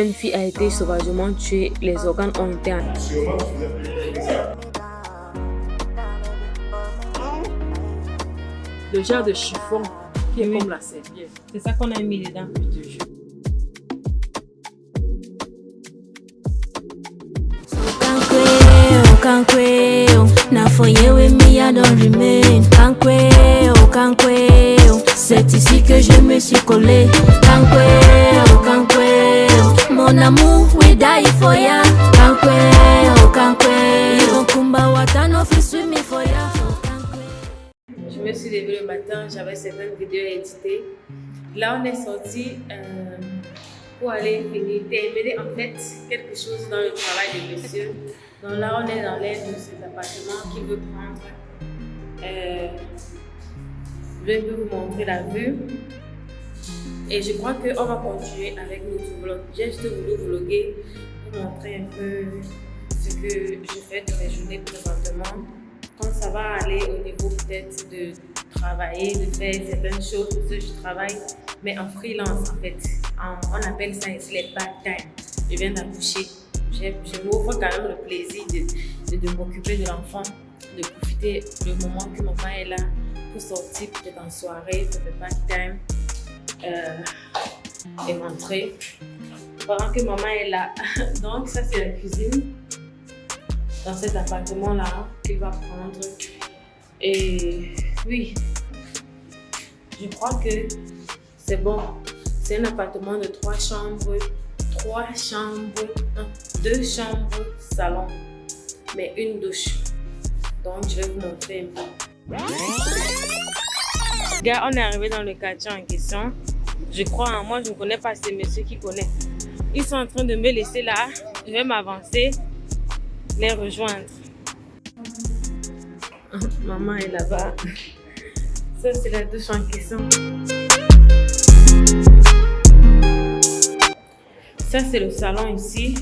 Une fille a été sauvagement tuée, les organes ont été le genre de chiffon qui est comme la serviette. C'est ça qu'on a mis dedans. Je te jure. C'est ici que je me suis collée. Mon amour, we die for ya. Je me suis levée le matin, j'avais certaines vidéos à éditer. Là, on est sorti pour aller terminer en fait quelque chose dans le travail de monsieur. Donc là, on est dans l'aide de cet appartement qui veut prendre. Je vais vous montrer la vue. Et je crois qu'on va continuer avec notre vlog. J'ai juste voulu vlogger pour montrer un peu ce que je fais dans mes journées présentement. Quand ça va aller au niveau peut-être de travailler, de faire certaines choses, parce que je travaille, mais en freelance en fait. On appelle ça ici les part-time. Je viens d'accoucher. Je m'offre quand même le plaisir de m'occuper de l'enfant, de profiter du moment que maman est là pour sortir peut-être en soirée, faire le part-time et rentrer. Pendant que maman est là. Donc ça c'est la cuisine. Dans cet appartement-là qu'il va prendre. Et oui, je crois que c'est bon. C'est un appartement de 2 chambres, salon, mais une douche. Donc je vais vous montrer un peu. Gars, on est arrivé dans le quartier en question. Je crois, moi je ne connais pas ces messieurs qui connaissent. Ils sont en train de me laisser là. Je vais m'avancer, les rejoindre. Maman est là-bas. Ça, c'est la douche en question. Ça, c'est le salon ici.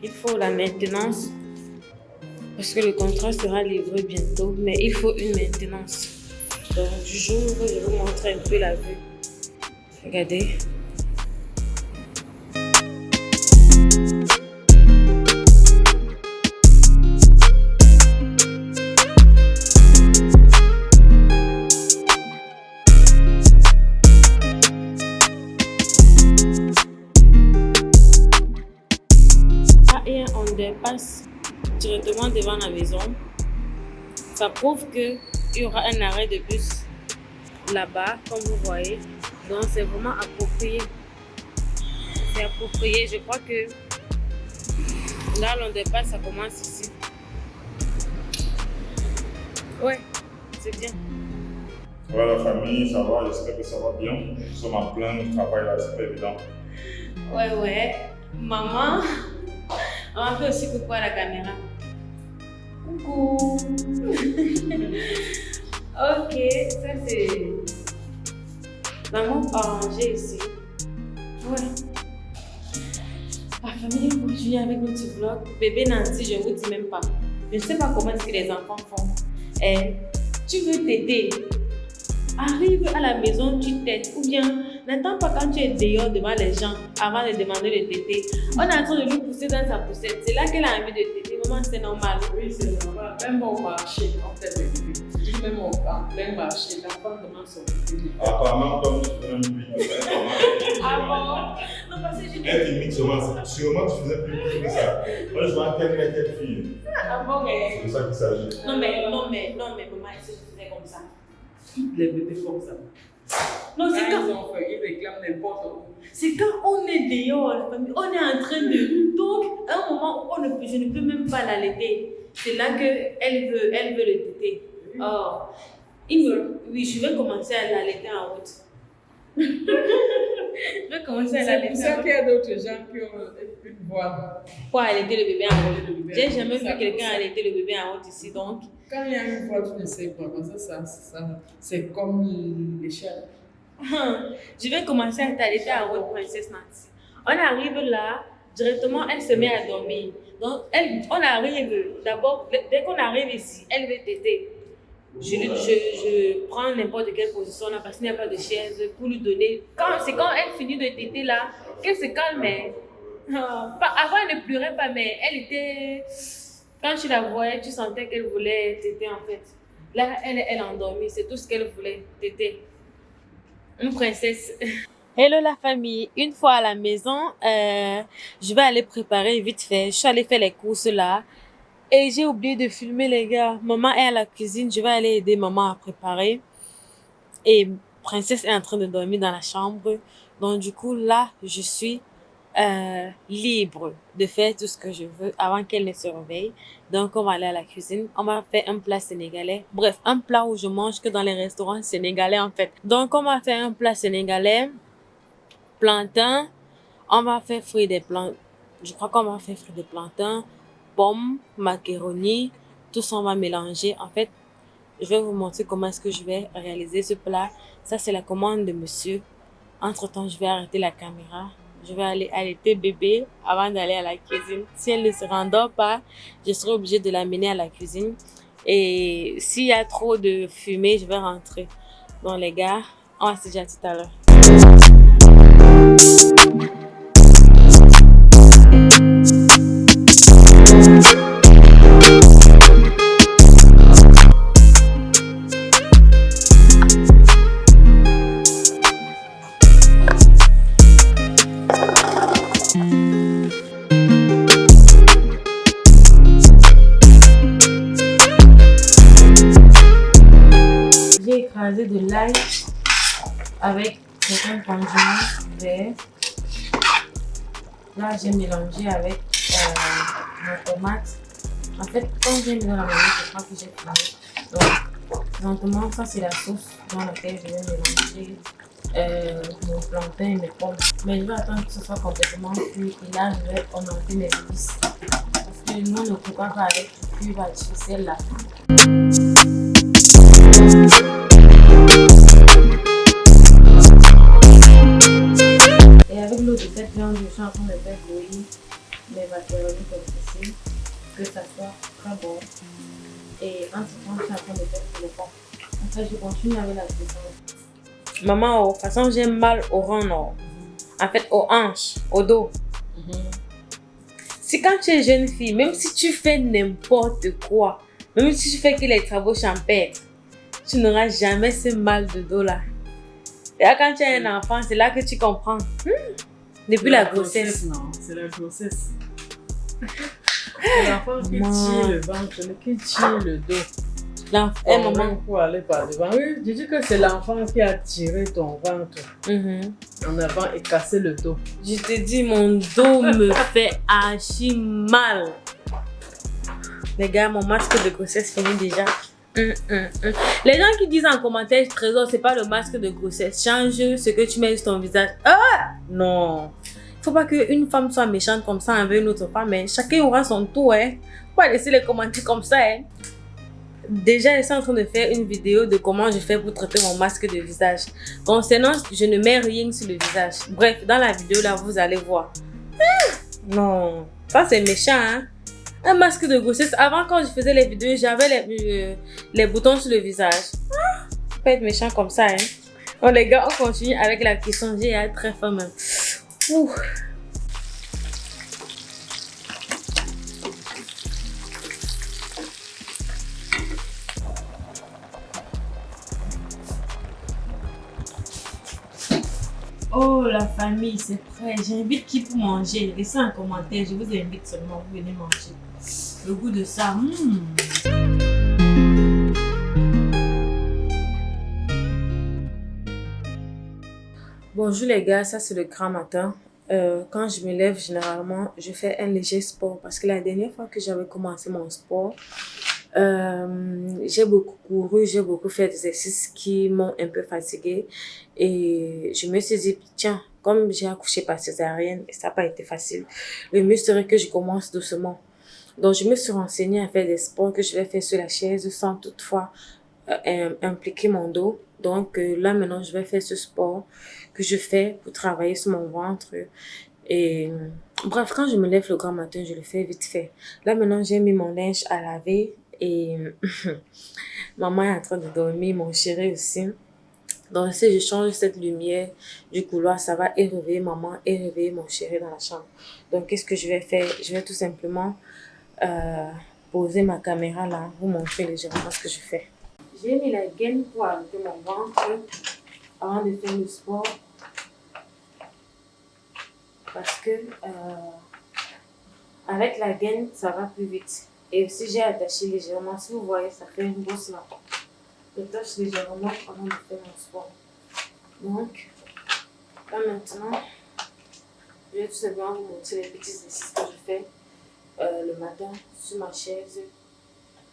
Il faut la maintenance. Parce que le contrat sera livré bientôt. Mais il faut une maintenance. Donc, j'ouvre, je vais vous montrer un peu la vue. Regardez. On dépasse directement devant la maison. Ça prouve qu'il y aura un arrêt de bus là-bas, comme vous voyez. Donc c'est vraiment approprié. C'est approprié. Je crois que là, on dépasse, ça commence ici. Ouais, c'est bien. Voilà la famille, ça va, j'espère que ça va bien. Nous sommes en plein travail là, c'est pas évident. Ouais. Maman. On va faire aussi coucou à la caméra. Coucou. Ok, ça c'est maman arrangé ici. Ouais. La famille continue avec notre vlog. Bébé Nancy, je ne vous dis même pas. Je ne sais pas comment est-ce que les enfants font. Tu veux t'aider? Arrive à la maison, tu t'aides. Ou bien, n'attends pas quand tu es dehors devant les gens avant de demander de t'aider. On est en train de lui pousser dans sa poussette. C'est là qu'elle a envie de t'aider. Maman, c'est normal. Oui, c'est normal. Même au marché, on fait des bébés. Même en plein marché, l'enfant demande son bébé. Apparemment, comme tu faisais plus vite que ça, Ah bon? Non, parce que je elle t'imite sûrement tu faisais plus vite que ça. Moi, je vois telle fille. Ah bon, mais. C'est de ça qu'il s'agit. Non, mais maman, est-ce que je faisais comme ça? Toutes les bébés font ça. Non, c'est quand. Ils réclament n'importe où. C'est quand on est dehors, la famille, on est en train de. Donc, à un moment où je ne peux même pas l'allaiter. C'est là qu'elle veut le téter. Or, oui, je vais commencer à l'allaiter en route. Je vais commencer à l'allaiter. C'est pour ça qu'il y a d'autres gens qui ont une voix. Pour allaiter le bébé en route. J'ai jamais vu quelqu'un allaiter le bébé en route ici, donc. Quand il y a une voix, tu ne sais pas. Ça, c'est comme l'échelle. Je vais commencer à t'allaiter en route, princesse Nancy. On arrive là, directement, elle se met à dormir. Donc, on arrive, d'abord, dès qu'on arrive ici, elle veut téter. Je prends n'importe quelle position là parce qu'il n'y a pas de chaise pour lui donner. C'est quand elle finit de téter là qu'elle se calme. Avant, elle ne pleurait pas, mais elle était... Quand tu la voyais, tu sentais qu'elle voulait téter en fait. Là, elle est endormie, c'est tout ce qu'elle voulait, téter. Une princesse. Hello la famille, une fois à la maison, je vais aller préparer vite fait. Je suis allée faire les courses là et j'ai oublié de filmer les gars. Maman est à la cuisine, je vais aller aider maman à préparer. Et Princesse est en train de dormir dans la chambre. Donc du coup là, je suis libre de faire tout ce que je veux avant qu'elle ne se réveille. Donc on va aller à la cuisine, on va faire un plat sénégalais. Bref, un plat où je mange que dans les restaurants sénégalais en fait. Donc on va faire un plat sénégalais, plantain, on va faire fruits des plantains. Je crois qu'on va faire fruits des plantains, pommes, macaroni, tout ça on va mélanger. En fait, je vais vous montrer comment est-ce que je vais réaliser ce plat. Ça c'est la commande de monsieur. Entre-temps, je vais arrêter la caméra. Je vais aller allaiter bébé avant d'aller à la cuisine. Si elle ne se rendort pas, je serai obligée de l'amener à la cuisine. Et s'il y a trop de fumée, je vais rentrer. Bon les gars, on va se dire à tout à l'heure. J'ai écrasé de l'ail avec certains condiments verts. Là, j'ai mélangé avec ma tomate. En fait, quand j'ai mis dans la mayonnaise, je crois que j'ai fini. Donc, lentement, ça c'est la sauce dans laquelle je vais mélanger mon plantain et mes pommes. Mais je vais attendre que ce soit complètement cuit. Et là, je vais augmenter mes épices. Parce que nous ne coupons pas avec du cuivre artificiel là. Et avec l'eau de cette viande, je suis en train de faire bouillir mes macaronis comme ceci, que ça soit très bon. Et en ce temps, je suis en train de faire le pain. Après, je continue avec la cuisson. Maman, de toute façon, j'ai mal au rein, non. En fait, aux hanches, au dos. Si quand tu es jeune fille, même si tu fais n'importe quoi, même si tu fais que les travaux champêtres, tu n'auras jamais ce mal de dos là. Et là, quand tu as un enfant, c'est là que tu comprends. Depuis la grossesse. Non, c'est la grossesse. C'est l'enfant qui tire le ventre, qui tire le dos. Un moment. Pour aller par devant. Oui, je dis que c'est l'enfant qui a tiré ton ventre en avant et cassé le dos. Je te dis, mon dos me fait archi mal. Les gars, mon masque de grossesse finit déjà. Les gens qui disent en commentaire, Trésor, c'est pas le masque de grossesse. Change ce que tu mets sur ton visage. Ah! Non. Faut pas qu'une femme soit méchante comme ça envers une autre femme. Hein. Chacun aura son tour. Hein. Faut pas laisser les commentaires comme ça. Hein. Déjà, je suis en train de faire une vidéo de comment je fais pour traiter mon masque de visage. Concernant, je ne mets rien sur le visage. Bref, dans la vidéo là, vous allez voir. Non, ça c'est méchant. Hein. Un masque de grossesse. Avant, quand je faisais les vidéos, j'avais les boutons sur le visage. Faut pas être méchant comme ça. Hein. Bon, les gars, on continue avec la cuisson. J'ai hâte très faim même. Ouh. Oh la famille, c'est prêt. J'invite qui pour manger? Laissez un commentaire, je vous invite seulement, vous venez manger. Le goût de ça. Bonjour les gars, ça c'est le grand matin. Quand je me lève, généralement, je fais un léger sport parce que la dernière fois que j'avais commencé mon sport, j'ai beaucoup couru, j'ai beaucoup fait des exercices qui m'ont un peu fatiguée et je me suis dit, tiens, comme j'ai accouché par césarienne et ça n'a pas été facile, le mieux serait que je commence doucement. Donc, je me suis renseignée à faire des sports que je vais faire sur la chaise sans toutefois impliquer mon dos. Donc, là, maintenant, je vais faire ce sport que je fais pour travailler sur mon ventre. Et bref, quand je me lève le grand matin, je le fais vite fait. Là, maintenant, j'ai mis mon linge à laver et maman est en train de dormir, mon chéri aussi. Donc, si je change cette lumière du couloir, ça va et réveiller maman et réveiller mon chéri dans la chambre. Donc, qu'est-ce que je vais faire? Je vais tout simplement poser ma caméra là, vous montrer légèrement ce que je fais. J'ai mis la gaine pour arrêter mon ventre avant de faire le sport. Parce que avec la gaine, ça va plus vite. Et aussi, j'ai attaché légèrement. Si vous voyez, ça fait une bosse là. J'attache légèrement avant de faire mon sport. Donc, là maintenant, je vais tout simplement vous montrer les petits exercices que je fais le matin sur ma chaise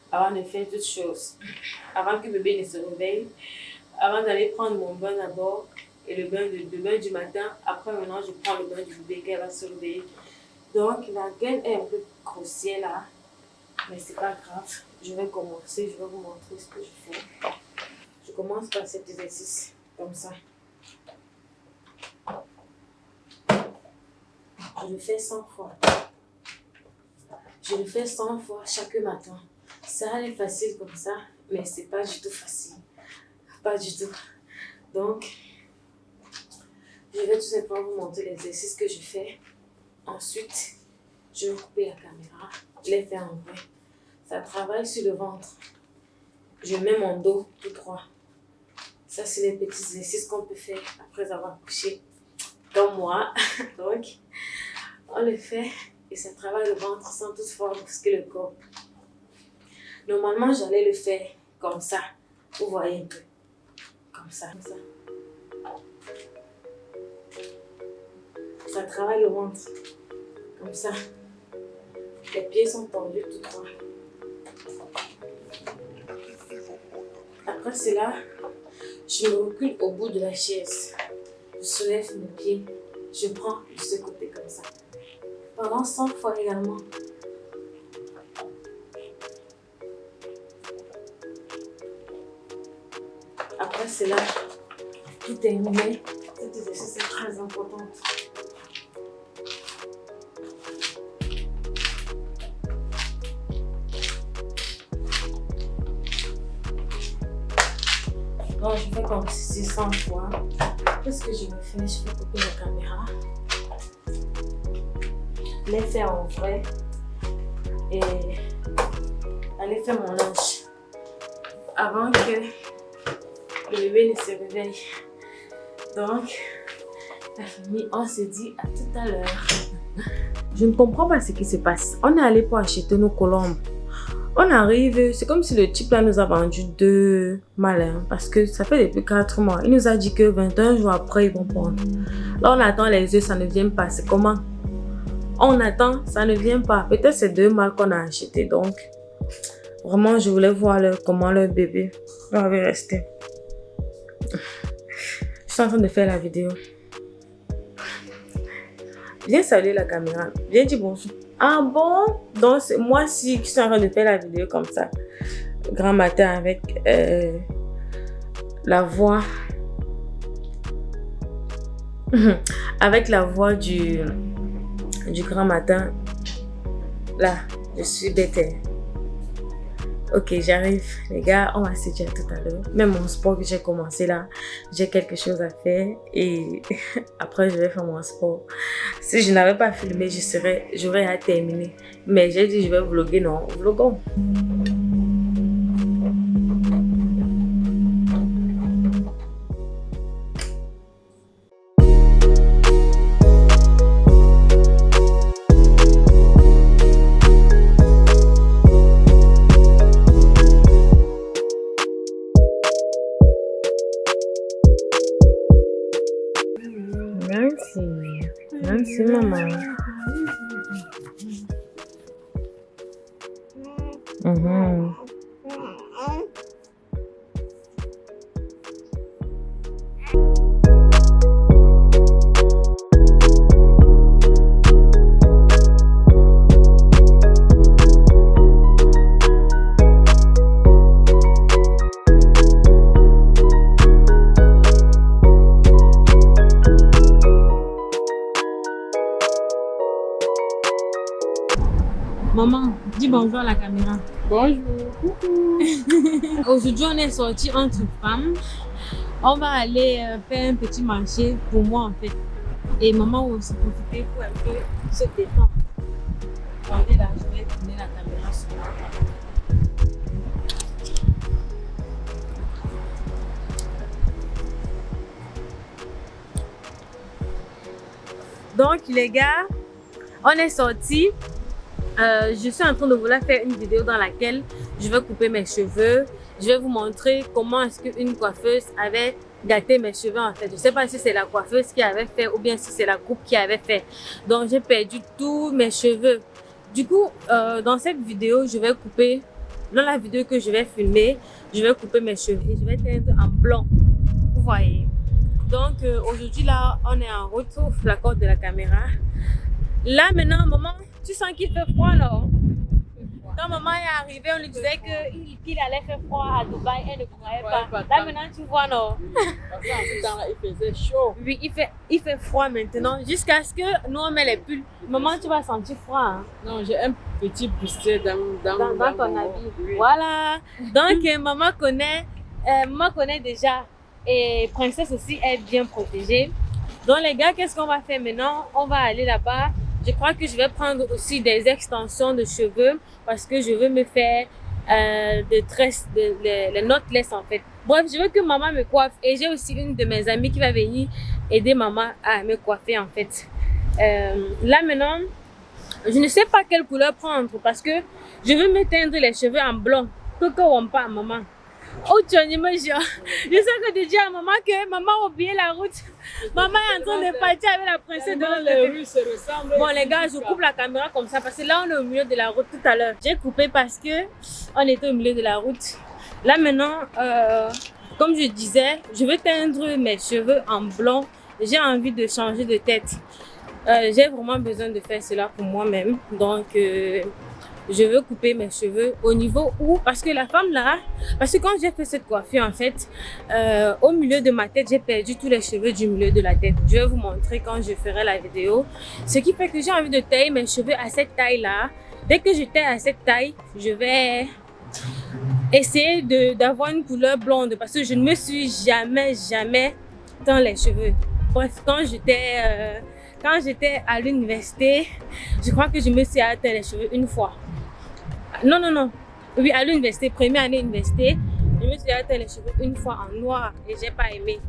avant de faire toutes choses. Avant que bébé ne se réveille, avant d'aller prendre mon bain d'abord et le bain du matin. Après, maintenant, je prends le bain du bébé qu'elle va se réveiller. Donc, la gaine est un peu grossière là, mais c'est pas grave. Je vais commencer, je vais vous montrer ce que je fais. Je commence par cet exercice, comme ça. Je le fais 100 fois. Je le fais 100 fois chaque matin. Ça a l'air facile comme ça, mais c'est pas du tout facile. Pas du tout. Donc, je vais tout simplement vous montrer l'exercice que je fais. Ensuite, je vais couper la caméra, les faire en vrai. Ça travaille sur le ventre. Je mets mon dos tout droit. Ça, c'est les petits exercices qu'on peut faire après avoir couché, comme moi. Donc, on le fait et ça travaille le ventre sans toutefois brusquer le corps. Normalement, j'allais le faire comme ça. Vous voyez un peu. Comme ça. Comme ça. Ça travaille le ventre. Comme ça. Les pieds sont tendus tout droit. Après cela, je me recule au bout de la chaise. Je soulève mes pieds. Je prends de ce côté comme ça. Pendant 100 fois également. Après cela, tout terminé. Cet exercice est très important. Donc, je fais comme si 100 fois. Qu'est-ce que je vais faire? Je vais couper la caméra. Les faire en vrai. Et aller faire mon linge. Avant que le bébé ne se réveille. Donc, la famille, on se dit à tout à l'heure. Je ne comprends pas ce qui se passe. On est allé pour acheter nos colombes. On arrive, c'est comme si le type là nous a vendu 2 malins parce que ça fait depuis 4 mois. Il nous a dit que 21 jours après, ils vont prendre. Là, on attend les œufs, ça ne vient pas. C'est comment? On attend, ça ne vient pas. Peut-être c'est 2 mâles qu'on a acheté. Donc, vraiment, je voulais voir comment leur bébé va rester. Je suis en train de faire la vidéo. Viens saluer la caméra. Viens dire bonjour. Ah bon? Donc, c'est moi aussi qui suis en train de faire la vidéo comme ça. Grand matin avec la voix. Avec la voix du grand matin. Là, je suis bête. Ok, j'arrive. Les gars, on va se dire tout à l'heure. Même mon sport que j'ai commencé là, j'ai quelque chose à faire. Et après, je vais faire mon sport. Si je n'avais pas filmé, j'aurais à terminer. Mais j'ai dit, je vais vlogger, non. Vlogons. Merci maman. Maman, dis bonjour à la caméra. Bonjour. Coucou. Aujourd'hui, on est sortis entre femmes On va aller faire un petit marché pour moi en fait. Et maman va aussi profiter pour un peu se détendre. Regardez là, je vais tourner la caméra sur moi. Donc les gars, on est sortis. Je suis en train de vouloir faire une vidéo dans laquelle je vais couper mes cheveux. Je vais vous montrer comment est-ce qu'une coiffeuse avait gâté mes cheveux en fait. Je ne sais pas si c'est la coiffeuse qui avait fait ou bien si c'est la coupe qui avait fait. Donc j'ai perdu tous mes cheveux. Du coup, dans cette vidéo, je vais couper, dans la vidéo que je vais filmer, je vais couper mes cheveux et je vais teindre en blanc. Vous voyez. Donc aujourd'hui là, on est en route, ouf, la corde de la caméra. Là maintenant, maman, tu sens qu'il fait froid là? Quand maman est arrivée, on lui disait qu'il allait faire froid à Dubaï, elle ne croyait pas. Là maintenant, tu vois non? Parce qu'en ce temps-là, il faisait chaud. Oui, il fait froid maintenant, jusqu'à ce que nous on met les pulls. Maman, tu vas sentir froid. Hein? Non, j'ai un petit bustier dans ton habit. Oui. Voilà. Donc maman connaît déjà. Et Princesse aussi est bien protégée. Donc les gars, qu'est-ce qu'on va faire maintenant? On va aller là-bas. Je crois que je vais prendre aussi des extensions de cheveux parce que je veux me faire des tresses, les knotless en fait. Bref, je veux que maman me coiffe et j'ai aussi une de mes amies qui va venir aider maman à me coiffer en fait. Là maintenant, je ne sais pas quelle couleur prendre parce que je veux me teindre les cheveux en blond. Pourquoi pas maman? Oh, tu es je sais que tu dis à maman que maman a oublié la route. Maman est en train de partir avec la princesse de l'autre rues se ressemblent. Bon les gars, je coupe la caméra comme ça parce que là on est au milieu de la route tout à l'heure. J'ai coupé parce que on était au milieu de la route. Là maintenant, comme je disais, je veux teindre mes cheveux en blond. J'ai envie de changer de tête. J'ai vraiment besoin de faire cela pour moi-même. Donc je veux couper mes cheveux au niveau où, parce que la femme là, parce que quand j'ai fait cette coiffure en fait, au milieu de ma tête, j'ai perdu tous les cheveux du milieu de la tête. Je vais vous montrer quand je ferai la vidéo. Ce qui fait que j'ai envie de tailler mes cheveux à cette taille là. Dès que je taille à cette taille, je vais essayer d'avoir une couleur blonde parce que je ne me suis jamais teint les cheveux. Bref, quand j'étais à l'université, je crois que je me suis teint les cheveux une fois. Non. Oui, à l'université, première année université, je me suis teint les cheveux une fois en noir et j'ai pas aimé.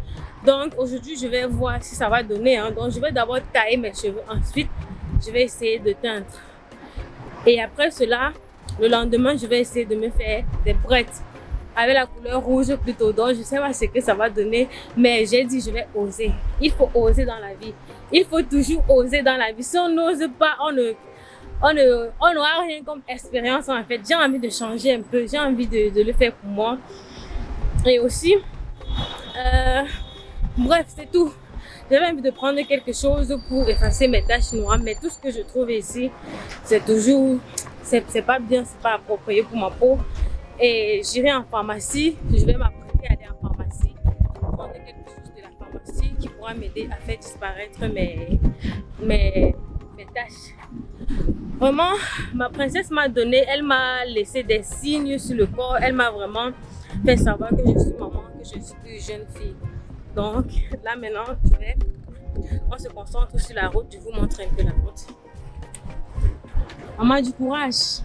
Donc aujourd'hui, je vais voir si ça va donner. Hein. Donc je vais d'abord tailler mes cheveux. Ensuite, je vais essayer de teindre. Et après cela, le lendemain, je vais essayer de me faire des brettes avec la couleur rouge plutôt. Donc je sais pas ce que ça va donner, mais j'ai dit je vais oser. Il faut oser dans la vie. Il faut toujours oser dans la vie. Si on n'ose pas, on n'aura rien comme expérience en fait. J'ai envie de changer un peu, j'ai envie de le faire pour moi. Et aussi, bref, c'est tout. J'avais envie de prendre quelque chose pour effacer mes taches noires, mais tout ce que je trouve ici, c'est toujours, c'est pas bien, c'est pas approprié pour ma peau. Et j'irai en pharmacie, je vais m'apprêter à aller en pharmacie, prendre quelque chose de la pharmacie qui pourra m'aider à faire disparaître mes taches. Vraiment, ma princesse m'a donné, elle m'a laissé des signes sur le corps, elle m'a vraiment fait savoir que je suis maman, que je suis une jeune fille. Donc là maintenant, on se concentre sur la route, je vous montre un peu la route. Maman, du courage.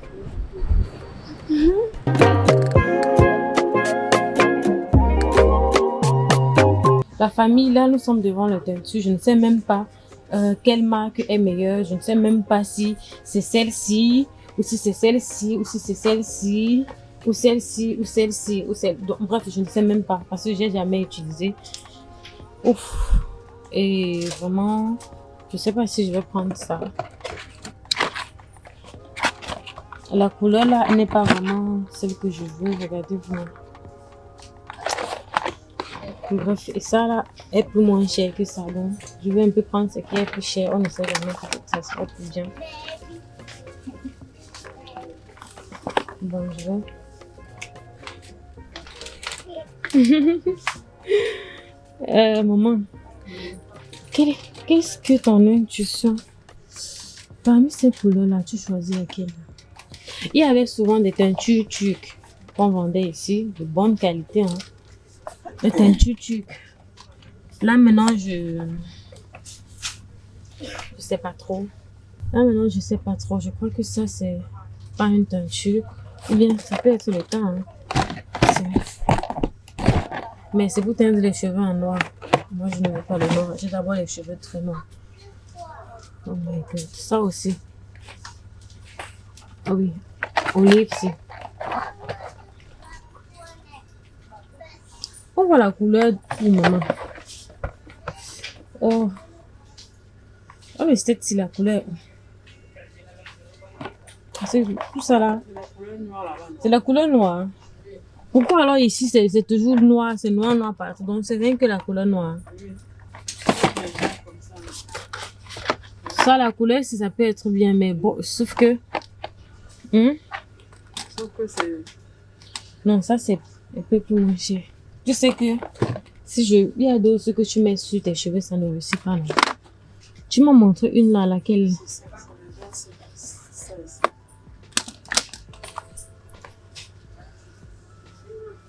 La famille, là nous sommes devant le teinture, je ne sais même pas quelle marque est meilleure, je ne sais même pas si c'est celle-ci ou si c'est celle-ci ou si c'est celle-ci ou celle-ci ou celle-ci ou celle. Donc, bref, je ne sais même pas parce que j'ai jamais utilisé. Ouf. Et vraiment, je sais pas si je vais prendre ça. La couleur là n'est pas vraiment celle que je veux, regardez-vous. Bref, et ça là est plus moins cher que ça, donc je vais un peu prendre ce qui est plus cher. On ne sait jamais, peut-être ça sera plus bien. Bon, je vais. Maman, qu'est-ce que ton intuition? Parmi ces couleurs là, tu choisis laquelle? Il y avait souvent des teintures turques qu'on vendait ici, de bonne qualité. Hein. Les teintures turques. Là, maintenant, je sais pas trop. Là, maintenant, je sais pas trop. Je crois que ça, c'est pas une teinture. Ou bien, ça peut être le temps. Hein. Mais c'est pour teindre les cheveux en noir. Moi, je ne veux pas le noir. J'ai d'abord les cheveux très noirs. Oh my god. Ça aussi. Ah oui. Olive, si. On voit la couleur pour maman. Oh. Oh, mais c'était la couleur. C'est tout ça là. C'est la couleur noire. Pourquoi alors ici c'est toujours noir, c'est noir partout. Donc c'est rien que la couleur noire. Ça, la couleur, si ça peut être bien, mais bon, sauf que. Sauf que c'est. Non, ça c'est un peu plus moins cher. Tu sais que il y a d'autres que tu mets sur tes cheveux, ça ne réussit pas là. Tu m'as montré une là, laquelle.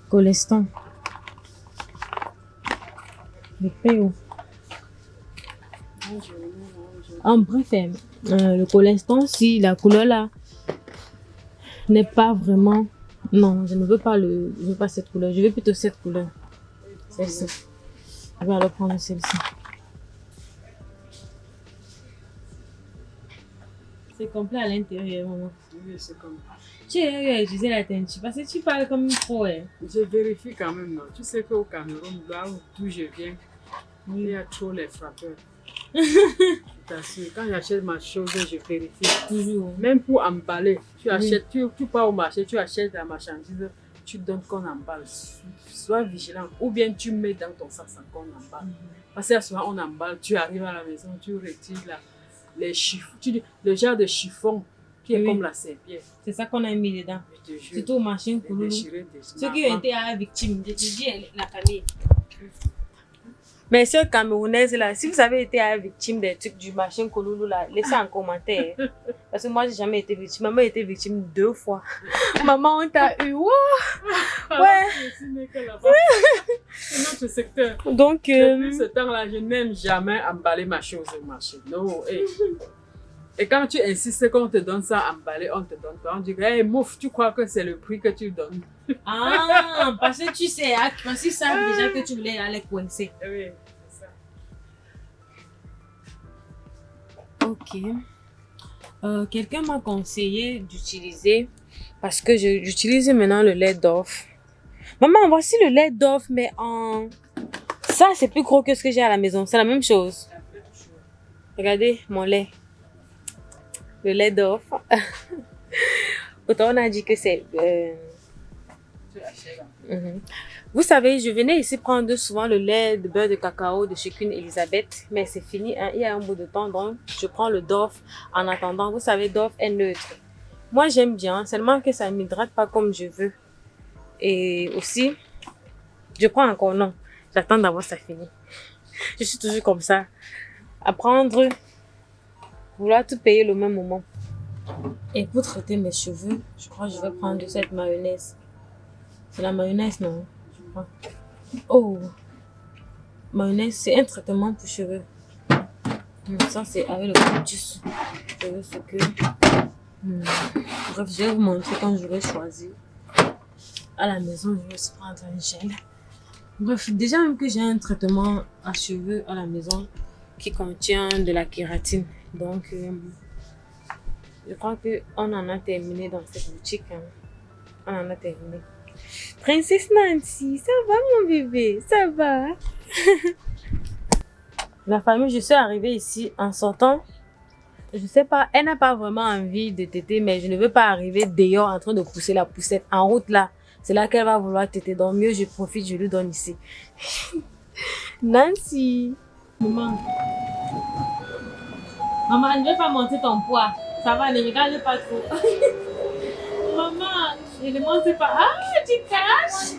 Coleston. Le PO. En bref, le coleston, si la couleur là n'est pas vraiment. Non, je ne veux pas cette couleur. Je veux plutôt cette couleur. Celle-ci. Je vais alors prendre celle-ci. C'est complet à l'intérieur, maman. Oui, c'est comme ça. Tu as utilisé la teinture parce que tu parles comme une pro. Hein. Je vérifie quand même. Non. Tu sais qu'au Cameroun, là d'où je viens, il y a trop les frappeurs. Je t'assure, quand j'achète ma chose, je vérifie. Toujours. Même pour emballer, tu achètes, tu pars au marché, tu achètes la marchandise, tu donnes qu'on emballe. Sois vigilant. Ou bien tu mets dans ton sac sans qu'on emballe. Parce que souvent on emballe, tu arrives à la maison, tu retires les chiffons, le genre de chiffon qui est comme la serpillère. C'est ça qu'on a mis dedans. Surtout aux machines Kouloulou. Ceux qui ont été victimes, je te dis la famille. Mais sœur camerounaise là, si vous avez été victime des trucs du machin Kouloulou là, laissez en commentaire. Parce que moi j'ai jamais été victime. Maman a été victime 2 fois. Maman on t'a eu. Wow. Ouais. C'est notre secteur. Donc depuis ce temps-là, je n'aime jamais emballer ma chose au marché. Non. Et quand tu insistes qu'on te donne ça emballé, on te donne pas. On dit hey mouf, tu crois que c'est le prix que tu donnes. Ah, parce que tu sais, parce qu'ils savent déjà que tu voulais aller coincer. Oui, c'est ça. Ok. Quelqu'un m'a conseillé d'utiliser, parce que j'utilise maintenant le lait d'off. Maman, voici le lait d'off, mais en... Ça, c'est plus gros que ce que j'ai à la maison. C'est la même chose. Regardez mon lait. Le lait d'off. Autant on a dit que c'est... Vous savez, je venais ici prendre souvent le lait de beurre de cacao de chez Queen Elizabeth, mais c'est fini, hein, il y a un bout de temps, donc je prends le Dove en attendant. Vous savez, Dove est neutre. Moi, j'aime bien, seulement que ça ne m'hydrate pas comme je veux. Et aussi, je prends encore, non, j'attends d'avoir ça fini. Je suis toujours comme ça, à prendre, vouloir tout payer le même moment. Et pour traiter mes cheveux, je crois que je vais prendre cette mayonnaise. C'est la mayonnaise, non? Je crois. Oh! Mayonnaise, c'est un traitement pour cheveux. Ça, c'est avec le cactus. Je veux ce que... Bref, je vais vous montrer quand j'aurai choisi. À la maison, je vais aussi prendre un gel. Bref, déjà même que j'ai un traitement à cheveux à la maison qui contient de la kératine. Donc, je crois qu'on en a terminé dans cette boutique. Hein. On en a terminé. Princesse Nancy, ça va mon bébé? Ça va? La famille, je suis arrivée ici en sortant. Je sais pas, elle n'a pas vraiment envie de téter, mais je ne veux pas arriver dehors en train de pousser la poussette. En route là, c'est là qu'elle va vouloir téter. Donc mieux, je profite, je lui donne ici. Nancy. Maman. Maman, ne vais pas monter ton poids. Ça va, ne regarde pas trop. Maman, ne monte pas. Ah, tu caches.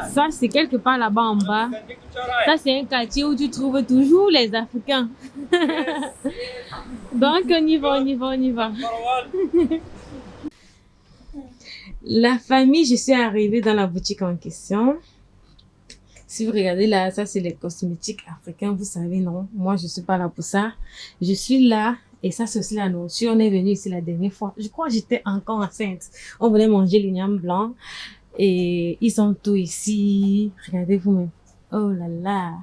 Ça, c'est quelque part là-bas en bas. Ça, c'est un quartier où tu trouves toujours les Africains. Donc, on y va, on y va, on y va. La famille, je suis arrivée dans la boutique en question. Si vous regardez là, ça c'est les cosmétiques africains, vous savez, non? Moi, je suis pas là pour ça. Je suis là, et ça c'est aussi la nourriture. On est venu ici la dernière fois. Je crois que j'étais encore enceinte. On voulait manger l'igname blanc. Et ils ont tout ici. Regardez vous-même. Oh là là.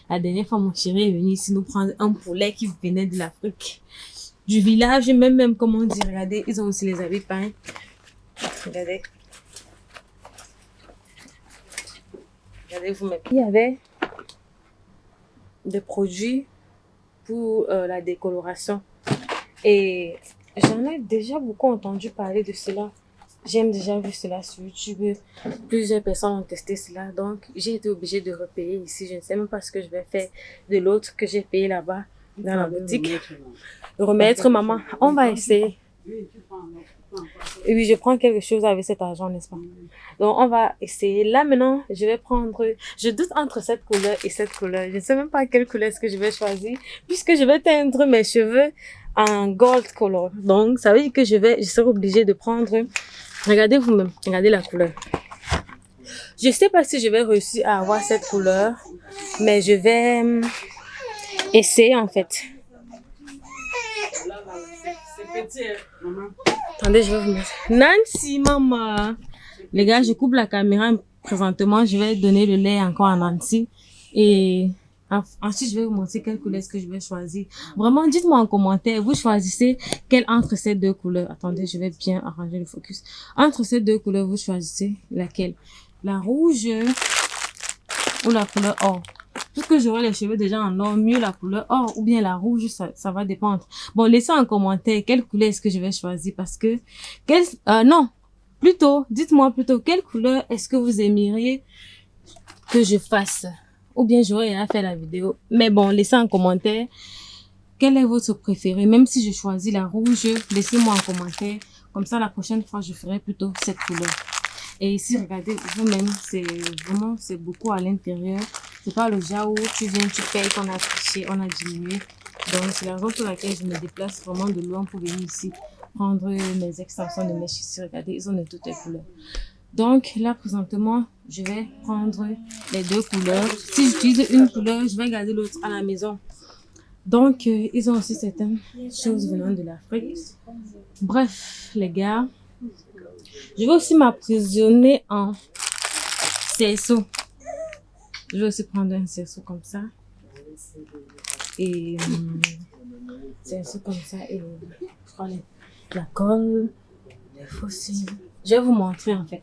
La dernière fois, mon chéri est venu ici nous prendre un poulet qui venait de l'Afrique. Du village, même, comment on dit, regardez, ils ont aussi les habits peints. Regardez. Regardez vous-même. Il y avait des produits pour la décoloration. Et j'en ai déjà beaucoup entendu parler de cela. J'ai déjà vu cela sur YouTube. Plusieurs personnes ont testé cela. Donc, j'ai été obligée de repayer ici. Je ne sais même pas ce que je vais faire de l'autre que j'ai payé là-bas dans la boutique. Remettre, maman. On va essayer. Et oui, je prends quelque chose avec cet argent, n'est-ce pas? Donc, on va essayer. Là, maintenant, je vais prendre... Je doute entre cette couleur et cette couleur. Je ne sais même pas quelle couleur est-ce que je vais choisir. Puisque je vais teindre mes cheveux en gold color. Donc, ça veut dire que je serai obligée de prendre... Regardez vous-même, regardez la couleur. Je sais pas si je vais réussir à avoir cette couleur, mais je vais essayer en fait. C'est petit, maman. Attendez, je vais vous mettre. Nancy, maman. Les gars, je coupe la caméra présentement. Je vais donner le lait encore à Nancy. Et ensuite, je vais vous montrer quelle couleur est-ce que je vais choisir. Vraiment, dites-moi en commentaire, vous choisissez quelle entre ces deux couleurs. Attendez, je vais bien arranger le focus. Entre ces deux couleurs, vous choisissez laquelle? La rouge ou la couleur or? Puisque j'aurai les cheveux déjà en or, mieux la couleur or ou bien la rouge, ça va dépendre. Bon, laissez en commentaire quelle couleur est-ce que je vais choisir parce que... non, plutôt, dites-moi plutôt quelle couleur est-ce que vous aimeriez que je fasse? Ou bien j'aurais à faire la vidéo. Mais bon, laissez en commentaire quel est votre préféré. Même si je choisis la rouge, laissez-moi en commentaire. Comme ça, la prochaine fois, je ferai plutôt cette couleur. Et ici, regardez vous-même, c'est beaucoup à l'intérieur. C'est pas le genre où tu viens, tu payes, on a affiché, on a diminué. Donc, c'est la raison pour laquelle je me déplace vraiment de loin pour venir ici prendre mes extensions de mèches ici. Regardez, ils ont de toutes les couleurs. Donc là, présentement, je vais prendre les deux couleurs. Si j'utilise une couleur, je vais garder l'autre à la maison. Donc, ils ont aussi certaines choses venant de l'Afrique. Bref, les gars, je vais aussi m'apprisionner en cerceau. Je vais aussi prendre un cerceau comme ça. Et cerceau comme ça. Et je prends la colle, les fossiles. Je vais vous montrer en fait.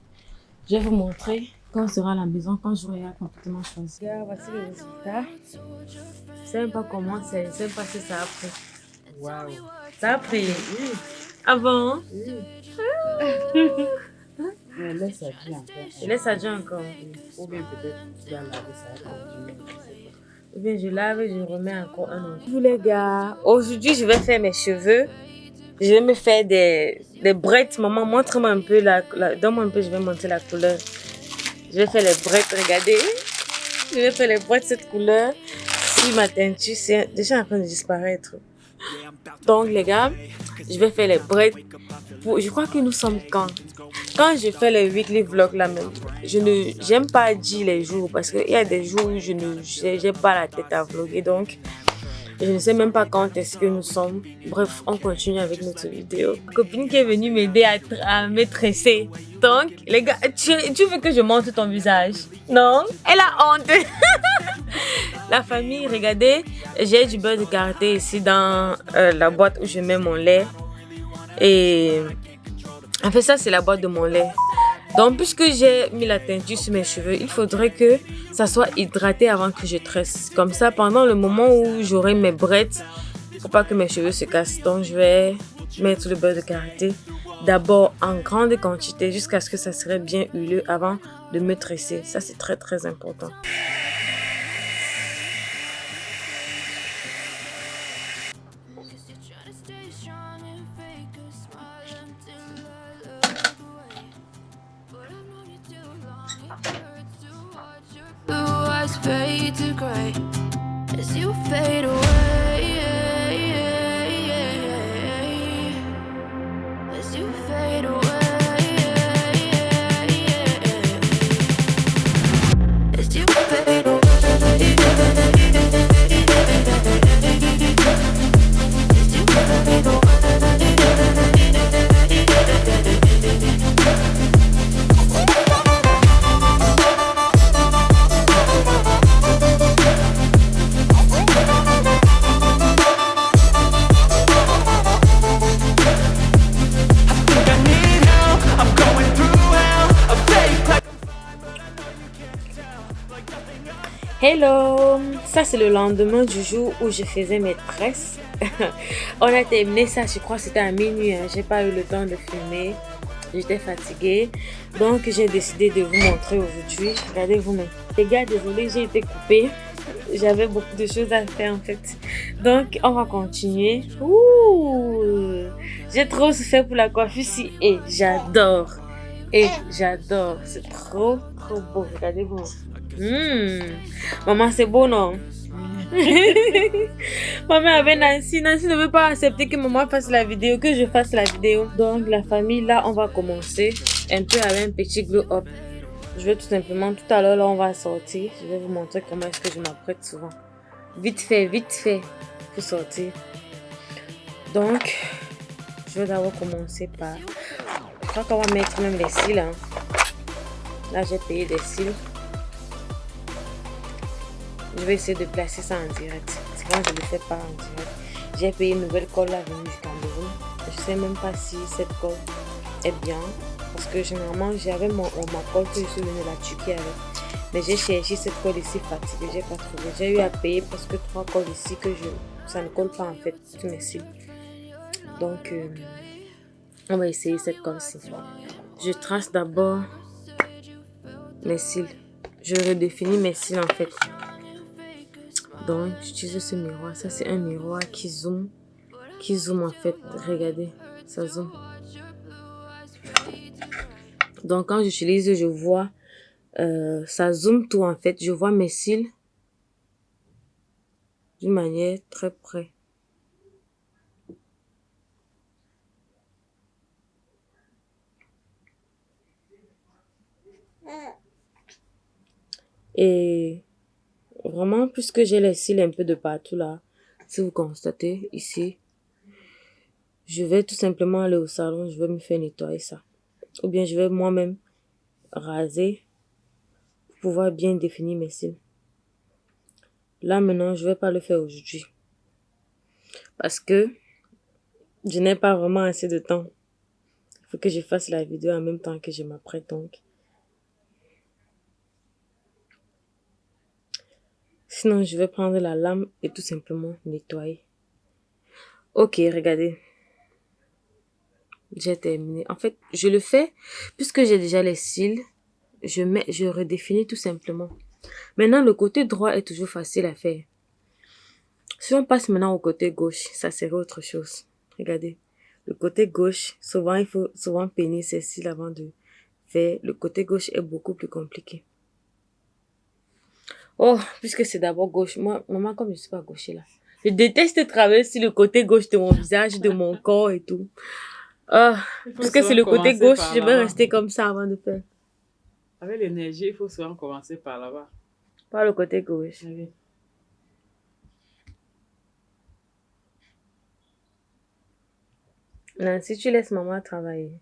Je vais vous montrer quand on sera à la maison, quand j'aurai complètement choisi. Voici le résultat. Je ne sais même pas comment c'est, je ne sais même pas si ça a pris. Waouh. Ça a pris. Avant. Mais laisse ça dire encore. Je laisse ça dire encore. Ou bien peut-être tu vas laver ça continuer. Ou bien je lave et je remets encore un autre. Vous les gars, aujourd'hui je vais faire mes cheveux. Je vais me faire des brettes. Maman, montre-moi un peu donne-moi un peu, je vais montrer la couleur. Je vais faire les brettes, regardez. Je vais faire les brettes cette couleur. Si ma teinture, c'est déjà en train de disparaître. Donc les gars, je vais faire les brettes. Je crois que nous sommes quand je fais les weekly vlogs là même, j'aime pas dire les jours parce qu'il y a des jours où je n'ai pas la tête à vlogger, donc je ne sais même pas quand est-ce que nous sommes. Bref, on continue avec notre vidéo. Ma copine qui est venue m'aider à me tresser. Donc, les gars, tu veux que je montre ton visage? Non? Elle a honte. La famille, regardez, j'ai du beurre de karité ici dans la boîte où je mets mon lait. Et en fait, ça, c'est la boîte de mon lait. Donc, puisque j'ai mis la teinture sur mes cheveux, il faudrait que ça soit hydraté avant que je tresse. Comme ça, pendant le moment où j'aurai mes brettes, il ne faut pas que mes cheveux se cassent. Donc, je vais mettre le beurre de karité d'abord en grande quantité jusqu'à ce que ça serait bien huileux avant de me tresser. Ça, c'est très, très important. Fade to gray as you fade away, as you fade away, as you fade Hello! Ça, c'est le lendemain du jour où je faisais mes tresses. On a terminé ça, je crois que c'était à minuit. J'ai pas eu le temps de filmer. J'étais fatiguée. Donc, j'ai décidé de vous montrer aujourd'hui. Regardez vous-même. Les gars, désolé, j'ai été coupée. J'avais beaucoup de choses à faire en fait. Donc, on va continuer. Ouh! J'ai trop souffert pour la coiffure ici. Et j'adore. C'est trop beau. Regardez-vous. Maman, c'est beau, non? Maman avait Nancy. Nancy ne veut pas accepter que maman fasse la vidéo, que je fasse la vidéo. Donc, la famille, là, on va commencer un peu avec un petit glow up. Je vais tout simplement, tout à l'heure, là, on va sortir. Je vais vous montrer comment est-ce que je m'apprête souvent. Vite fait, pour sortir. Donc, je vais d'abord commencer par... Je crois qu'on va mettre même les cils. Hein. Là, j'ai payé des cils. Je vais essayer de placer ça en direct. C'est quand je ne le fais pas en direct. J'ai payé une nouvelle colle là, venue du Cameroun. Je ne sais même pas si cette colle est bien. Parce que généralement, j'avais ma colle que je suis venue de la Turquie avec. Mais j'ai cherché cette colle ici fatiguée. J'ai pas trouvé. J'ai eu à payer parce que 3 colles ici que ça ne colle pas en fait. Tous mes cils. Donc, on va essayer cette colle-ci. Je trace d'abord mes cils. Je redéfinis mes cils en fait. Donc, j'utilise ce miroir. Ça, c'est un miroir qui zoome en fait. Regardez, ça zoome. Donc, quand j'utilise, je vois, ça zoome tout en fait. Je vois mes cils d'une manière très près. Et vraiment, puisque j'ai les cils un peu de partout là, si vous constatez ici, je vais tout simplement aller au salon, je vais me faire nettoyer ça. Ou bien je vais moi-même raser pour pouvoir bien définir mes cils. Là maintenant, je vais pas le faire aujourd'hui. Parce que je n'ai pas vraiment assez de temps. Il faut que je fasse la vidéo en même temps que je m'apprête donc. Sinon, je vais prendre la lame et tout simplement nettoyer. Ok, regardez. J'ai terminé. En fait, je le fais puisque j'ai déjà les cils. Je redéfinis tout simplement. Maintenant, le côté droit est toujours facile à faire. Si on passe maintenant au côté gauche, ça serait autre chose. Regardez. Le côté gauche, souvent, il faut peigner ses cils avant de faire. Le côté gauche est beaucoup plus compliqué. Oh, puisque c'est d'abord gauche. Moi, maman, comme je ne suis pas gaucher là. Je déteste travailler sur le côté gauche de mon visage, de mon corps et tout. Puisque c'est le côté gauche, je vais rester comme ça avant de faire. Avec l'énergie, il faut souvent commencer par là-bas. Par le côté gauche. Oui. Non, si tu laisses maman travailler.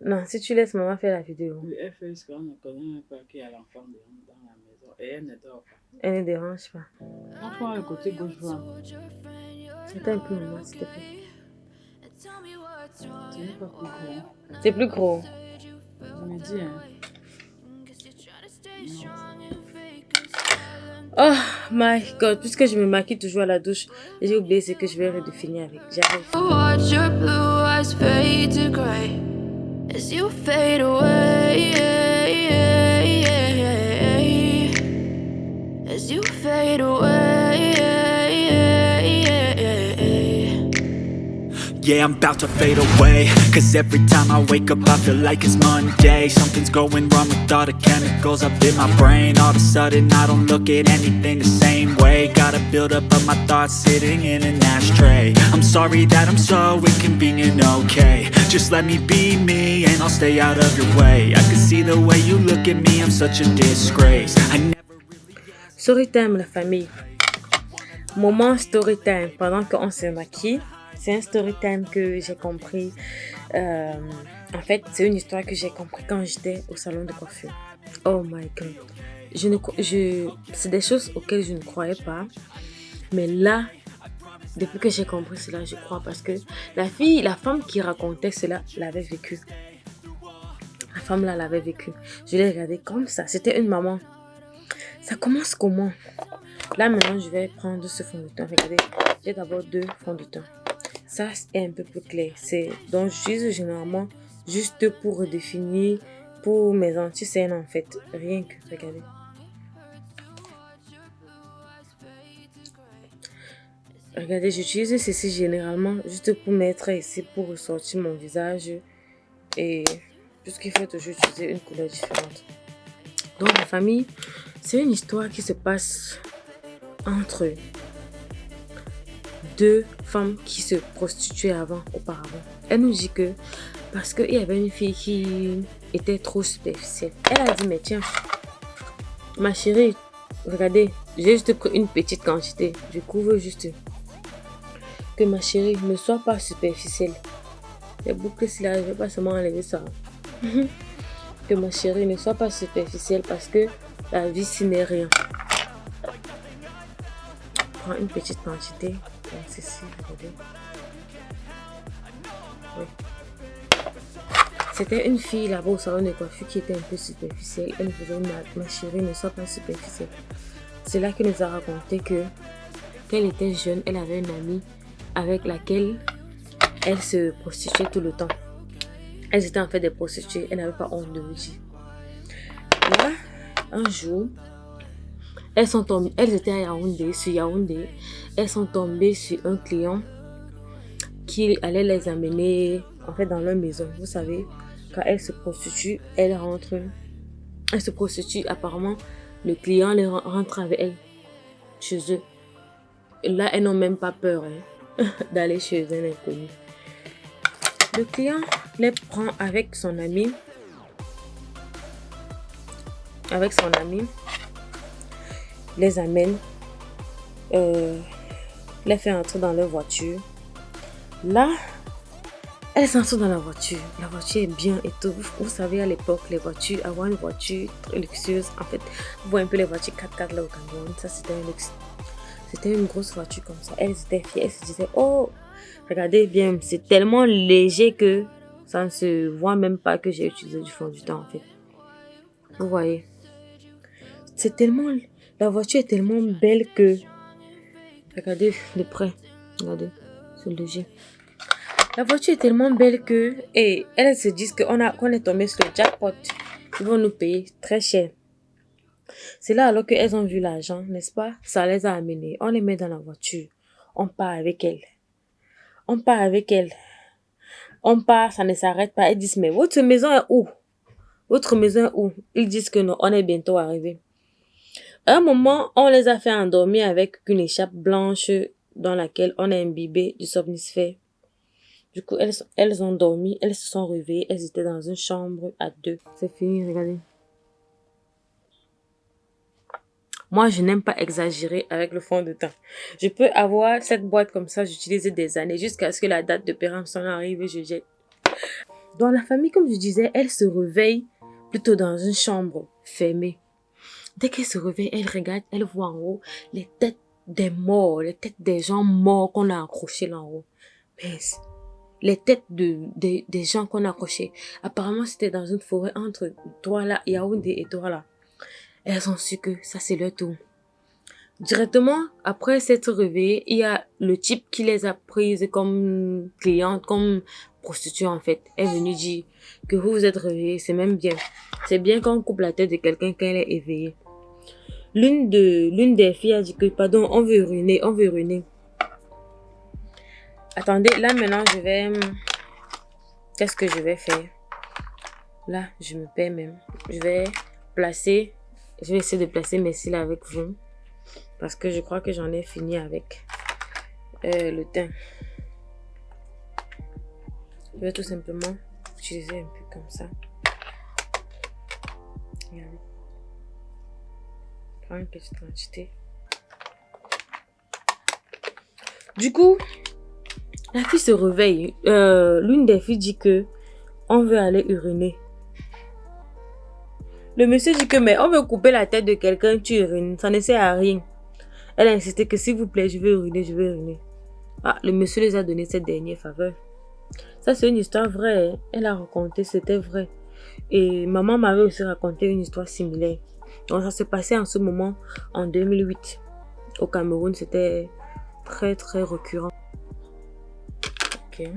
Non, si tu laisses maman faire la vidéo. Elle fait ce qu'on ne connaît pas qu'il y a l'enfant dans la maison. Et elle ne dort pas. Elle ne dérange pas. On prend le côté gauche. Attends un peu, maman, s'il te plaît. Ce n'est pas plus gros. C'est plus gros. Je me dis, hein. Oh my god, puisque je me maquille toujours à la douche, j'ai oublié ce que je vais redéfinir avec. J'arrive. Watch your blue eyes fade to gray as you fade away. As you fade away. Yeah, I'm about to fade away. Cause every time I wake up I feel like it's Monday. Something's going wrong with all the chemicals up in my brain. All of a sudden I don't look at anything the same way. Got a build up of my thoughts sitting in an ashtray. I'm sorry that I'm so inconvenient, okay. Just let me be me and I'll stay out of your way. I can see the way you look at me, I'm such a disgrace. I never really asked. Story time, la famille. Moment story time pendant qu'on se maquille. C'est un story time que j'ai compris. En fait, c'est une histoire que j'ai compris quand j'étais au salon de coiffure. Oh my god. C'est des choses auxquelles je ne croyais pas. Mais là, depuis que j'ai compris cela, je crois. Parce que la femme qui racontait cela l'avait vécu. La femme là l'avait vécu. Je l'ai regardée comme ça. C'était une maman. Ça commence comment? Là, maintenant, je vais prendre ce fond de teint. Regardez, j'ai d'abord 2 fonds de teint. Ça est un peu plus clair. Donc, j'utilise généralement juste pour redéfinir, pour mes anti-cernes en fait. Rien que, regardez. Regardez, j'utilise ceci généralement juste pour mettre ici, pour ressortir mon visage. Et puisqu'il faut toujours utiliser une couleur différente. Donc, la famille, c'est une histoire qui se passe entre 2 femmes qui se prostituaient auparavant. Elle nous dit que parce qu'il y avait une fille qui était trop superficielle. Elle a dit, mais tiens, ma chérie, regardez, j'ai juste pris une petite quantité. Je couvre juste que ma chérie ne soit pas superficielle. Les boucles là, je ne vais pas seulement enlever ça. Que ma chérie ne soit pas superficielle parce que la vie, ce n'est rien. Prends une petite quantité. Comme ceci, regardez. Oui. C'était une fille là-bas au salon de coiffure qui était un peu superficielle. Elle nous faisait ma chérie ne soit pas superficielle. C'est là qu'elle nous a raconté que quand elle était jeune, elle avait une amie avec laquelle elle se prostituait tout le temps. Elles étaient en fait des prostituées. Elle n'avait pas honte de le dire. Là, un jour, elles étaient à Yaoundé, sur Yaoundé. Elles sont tombées sur un client qui allait les amener en fait dans leur maison. Vous savez, quand elles se prostituent, elles rentrent. Elles se prostituent, apparemment, le client les rentre avec elles chez eux. Et là, elles n'ont même pas peur d'aller chez un inconnu. Le client les prend avec son ami. Les amène, les fait entrer dans leur voiture. Là, elles s'entrent dans la voiture. La voiture est bien et tout. Vous savez, à l'époque, les voitures, avoir une voiture très luxueuse, en fait, vous voyez un peu les voitures 4x4 là au Cameroun, ça c'était un luxe. C'était une grosse voiture comme ça. Elles étaient fières, elles se disaient, oh, regardez bien, c'est tellement léger que ça ne se voit même pas que j'ai utilisé du fond du teint en fait. Vous voyez, c'est tellement, la voiture est tellement belle que, regardez de près, regardez, c'est léger. La voiture est tellement belle que, et elles se disent qu'on est tombé sur le jackpot. Ils vont nous payer très cher. C'est là alors qu'elles ont vu l'argent, n'est-ce pas? Ça les a amenées. On les met dans la voiture. On part avec elles. On part, ça ne s'arrête pas. Elles disent, mais votre maison est où? Votre maison est où? Ils disent que non, on est bientôt arrivé. À un moment, on les a fait endormir avec une écharpe blanche dans laquelle on a imbibé du somnifère. Du coup, elles ont dormi, elles se sont réveillées, elles étaient dans une chambre à 2. C'est fini, regardez. Moi, je n'aime pas exagérer avec le fond de teint. Je peux avoir cette boîte comme ça, j'utilise des années jusqu'à ce que la date de péremption arrive et je jette. Dans la famille, comme je disais, elle se réveille plutôt dans une chambre fermée. Dès qu'elle se réveille, elle regarde, elle voit en haut les têtes des morts, les têtes des gens morts qu'on a accrochés là en haut. Mais les têtes des gens qu'on a accrochés. Apparemment, c'était dans une forêt entre Douala, Yaoundé et Douala. Elles ont su que ça, c'est leur tour. Directement, après s'être réveillées, il y a le type qui les a prises comme clientes, comme prostituées en fait. Elle est venue dire que vous êtes réveillées, c'est même bien. C'est bien qu'on coupe la tête de quelqu'un quand elle est éveillée. L'une des filles a dit que, pardon, on veut uriner. Attendez, là maintenant, qu'est-ce que je vais faire? Là, je me perds même. Je vais essayer de placer mes cils avec vous. Parce que je crois que j'en ai fini avec le teint. Je vais tout simplement utiliser un peu comme ça. Regardez. Prends une petite quantité. Du coup, la fille se réveille. L'une des filles dit que on veut aller uriner. Le monsieur dit que mais on veut couper la tête de quelqu'un, tu urines, ça ne sert à rien. Elle a insisté que s'il vous plaît, je veux uriner. Ah, le monsieur les a donné cette dernière faveur. Ça c'est une histoire vraie. Elle a raconté, c'était vrai. Et maman m'avait aussi raconté une histoire similaire. Donc ça s'est passé en ce moment en 2008. Au Cameroun, c'était très très récurrent. Ok.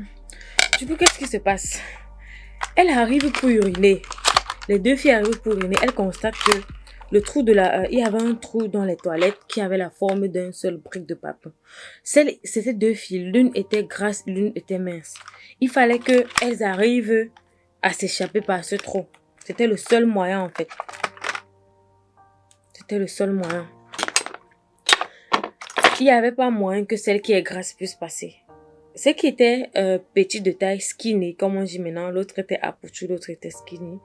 Du coup, qu'est-ce qui se passe? Elle arrive pour uriner. Les deux filles arrivent pour uriner. Elle constate que le trou de il y avait un trou dans les toilettes qui avait la forme d'un seul brique de papier. C'était deux filles. L'une était grasse, l'une était mince. Il fallait qu'elles arrivent à s'échapper par ce trou. C'était le seul moyen en fait. C'était le seul moyen. Il n'y avait pas moyen que celle qui est grasse puisse passer. Celle qui était petite de taille, skinny, comme on dit maintenant, l'autre était apouchou, l'autre était skinny.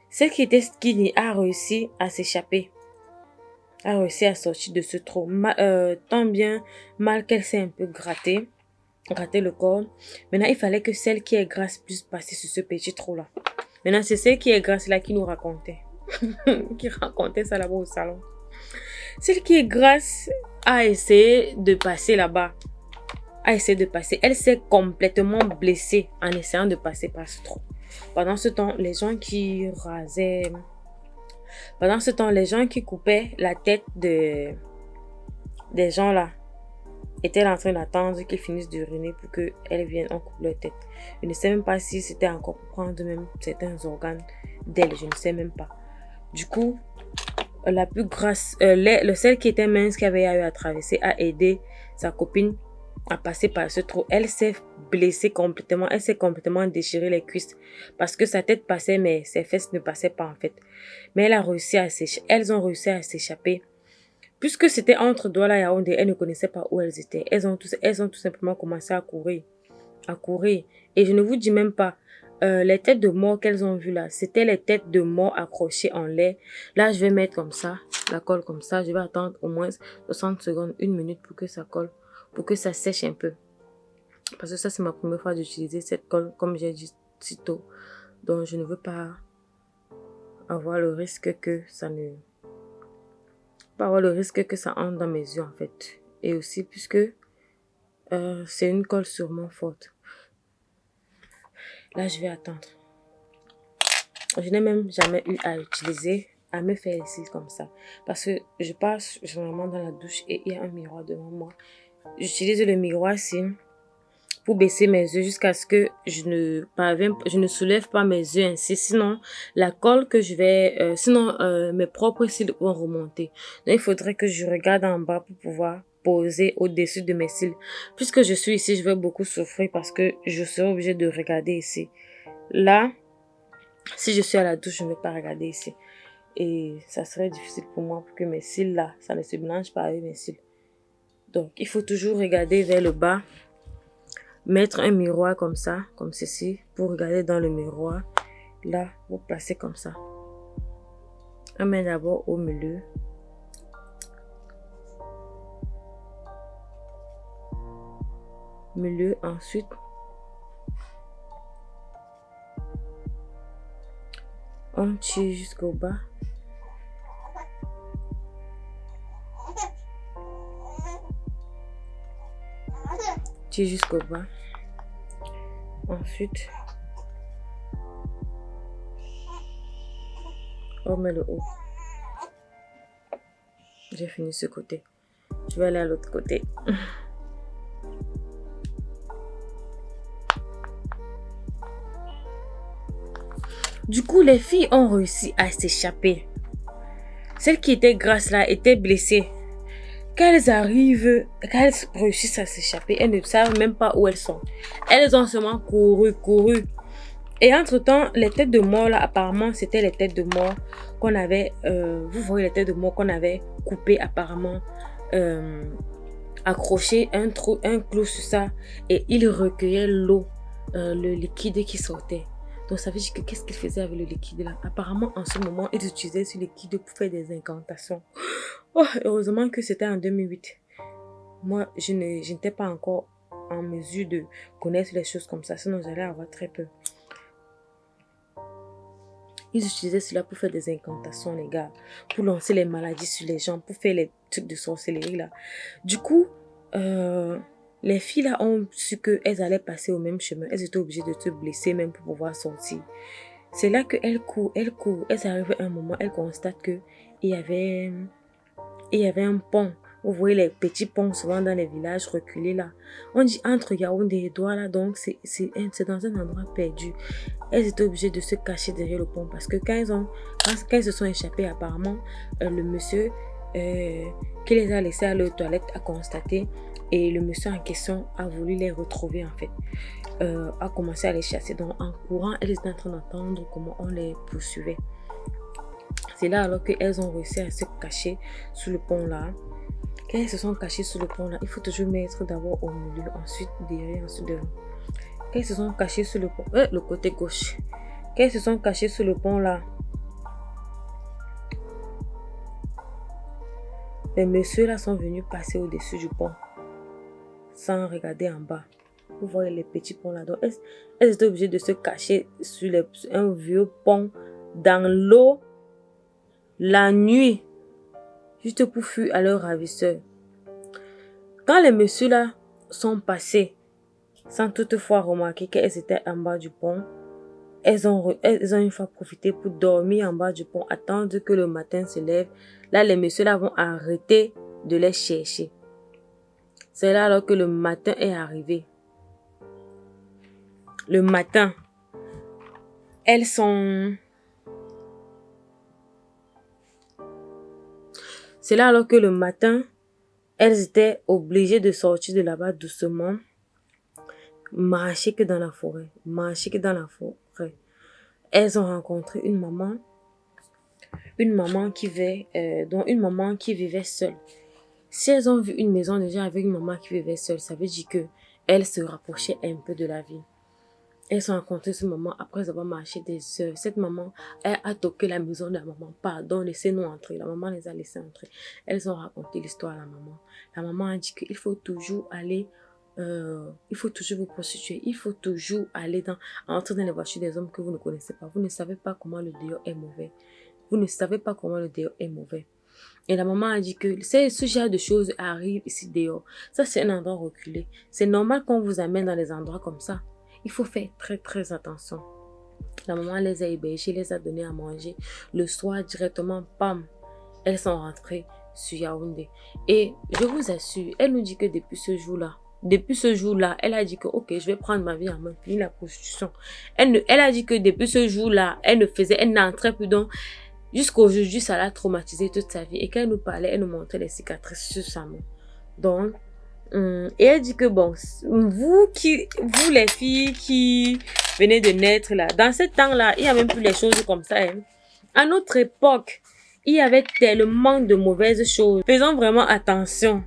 Celle qui était skinny a réussi à s'échapper. A réussi à sortir de ce trou. Tant bien mal qu'elle s'est un peu grattée le corps. Maintenant, il fallait que celle qui est grasse puisse passer sur ce petit trou-là. Maintenant, c'est celle qui est grasse là qui nous racontait. Qui racontait ça là-bas au salon. Celle qui est grasse a essayé de passer là-bas. Elle s'est complètement blessée en essayant de passer par ce trou. Pendant ce temps, les gens qui coupaient la tête des gens là étaient en train d'attendre qu'ils finissent d'uriner pour qu'elles viennent en couper leur tête. Je ne sais même pas si c'était encore pour prendre même certains organes d'elle, je ne sais même pas. Du coup, la plus grasse, celle qui était mince qui avait eu à traverser a aidé sa copine à passer par ce trou. Elle s'est blessée complètement. Elle s'est complètement déchiré les cuisses parce que sa tête passait mais ses fesses ne passaient pas en fait. Mais elles ont réussi à s'échapper. Puisque c'était entre Douala et Yaoundé, elles ne connaissaient pas où elles étaient. Elles ont tout simplement commencé à courir. Et je ne vous dis même pas, les têtes de mort qu'elles ont vues là, c'était les têtes de mort accrochées en l'air. Là, je vais mettre comme ça, la colle comme ça. Je vais attendre au moins 60 secondes, 1 minute pour que ça colle. Pour que ça sèche un peu. Parce que ça, c'est ma première fois d'utiliser cette colle, comme j'ai dit si tôt. Donc, je ne veux pas avoir le risque que ça entre dans mes yeux, en fait. Et aussi, puisque c'est une colle sûrement forte. Là, je vais attendre. Je n'ai même jamais eu à me faire ici comme ça. Parce que je passe généralement dans la douche et il y a un miroir devant moi. J'utilise le miroir ici pour baisser mes yeux jusqu'à ce que je ne soulève pas mes yeux ainsi. Sinon, la colle que mes propres cils vont remonter. Donc, il faudrait que je regarde en bas pour pouvoir poser au-dessus de mes cils. Puisque je suis ici, je vais beaucoup souffrir parce que je serai obligée de regarder ici. Là, si je suis à la douche, je ne vais pas regarder ici. Et ça serait difficile pour moi pour que mes cils là, ça ne se mélange pas avec mes cils. Donc, il faut toujours regarder vers le bas. Mettre un miroir comme ça, comme ceci, pour regarder dans le miroir. Là, vous placez comme ça. On met d'abord au milieu. Ensuite. On tire jusqu'au bas. Jusqu'au bas. Ensuite, on met le haut. J'ai fini ce côté. Je vais aller à l'autre côté. Du coup, les filles ont réussi à s'échapper. Celle qui était grasse là était blessée. Qu'elles réussissent à s'échapper, elles ne savent même pas où elles sont. Elles ont seulement couru. Et entre-temps, les têtes de mort, là, apparemment, c'était les têtes de mort qu'on avait... vous voyez les têtes de mort qu'on avait coupées, apparemment, accrochées un clou sur ça. Et ils recueillaient l'eau, le liquide qui sortait. Donc, ça veut dire que qu'est-ce qu'ils faisaient avec le liquide là? Apparemment, en ce moment, ils utilisaient ce liquide pour faire des incantations. Oh, heureusement que c'était en 2008. Moi, je n'étais pas encore en mesure de connaître les choses comme ça. Sinon, j'allais avoir très peur. Ils utilisaient cela pour faire des incantations, les gars. Pour lancer les maladies sur les gens. Pour faire les trucs de sorcellerie là. Du coup, les filles là ont su qu'elles allaient passer au même chemin. Elles étaient obligées de se blesser même pour pouvoir sortir. C'est là qu'elles courent. Elles arrivent à un moment, elles constatent qu'il il y avait un pont. Vous voyez les petits ponts souvent dans les villages reculés là. On dit entre Yaoundé et Douala, donc c'est dans un endroit perdu. Elles étaient obligées de se cacher derrière le pont parce que quand elles se sont échappées, apparemment, le monsieur qui les a laissées à leur toilette a constaté et le monsieur en question a voulu les retrouver en fait. A commencé à les chasser. Donc en courant, elles étaient en train d'entendre comment on les poursuivait. C'est là alors qu'elles ont réussi à se cacher sous le pont là. Quand elles se sont cachées sous le pont là, il faut toujours mettre d'abord au milieu, ensuite derrière, ensuite devant. Quand elles se sont cachées sous le pont, le côté gauche. Quand elles se sont cachées sous le pont là, les messieurs là sont venus passer au-dessus du pont sans regarder en bas. Vous voyez les petits ponts là. Donc elles étaient obligées de se cacher sur un vieux pont dans l'eau la nuit, juste pour fuir à leur ravisseur. Quand les messieurs là sont passés, sans toutefois remarquer qu'elles étaient en bas du pont, elles ont une fois profité pour dormir en bas du pont, attendre que le matin se lève. Là, les messieurs là vont arrêter de les chercher. C'est là alors que le matin est arrivé. Le matin, c'est là alors que le matin, elles étaient obligées de sortir de là-bas doucement, marcher que dans la forêt. Elles ont rencontré une maman qui vivait seule. Si elles ont vu une maison déjà avec une maman qui vivait seule, ça veut dire que elles se rapprochaient un peu de la vie. Elles ont rencontré cette maman après avoir marché des heures. Cette maman, elle a toqué la maison de la maman. Pardon, laissez-nous entrer. La maman les a laissés entrer. Elles ont raconté l'histoire à la maman. La maman a dit qu'il faut toujours aller, il faut toujours vous prostituer. Il faut toujours aller entrer dans les voitures des hommes que vous ne connaissez pas. Vous ne savez pas comment le dehors est mauvais. Et la maman a dit que ce genre de choses arrive ici dehors. Ça, c'est un endroit reculé. C'est normal qu'on vous amène dans les endroits comme ça. Il faut faire très très attention. La maman les a hébergées, les a donné à manger. Le soir, directement, pam, elles sont rentrées sur Yaoundé. Et je vous assure, elle nous dit que depuis ce jour-là, elle a dit que ok, je vais prendre ma vie en main, finir la prostitution. Elle a dit que depuis ce jour-là, elle n'entrait plus donc. Jusqu'aujourd'hui, ça l'a traumatisée toute sa vie. Et quand elle nous parlait, elle nous montrait les cicatrices sur sa main. Donc, et elle dit que bon, vous les filles qui venez de naître là, dans ce temps-là, il n'y a même plus les choses comme ça. Hein. À notre époque, il y avait tellement de mauvaises choses. Faisons vraiment attention.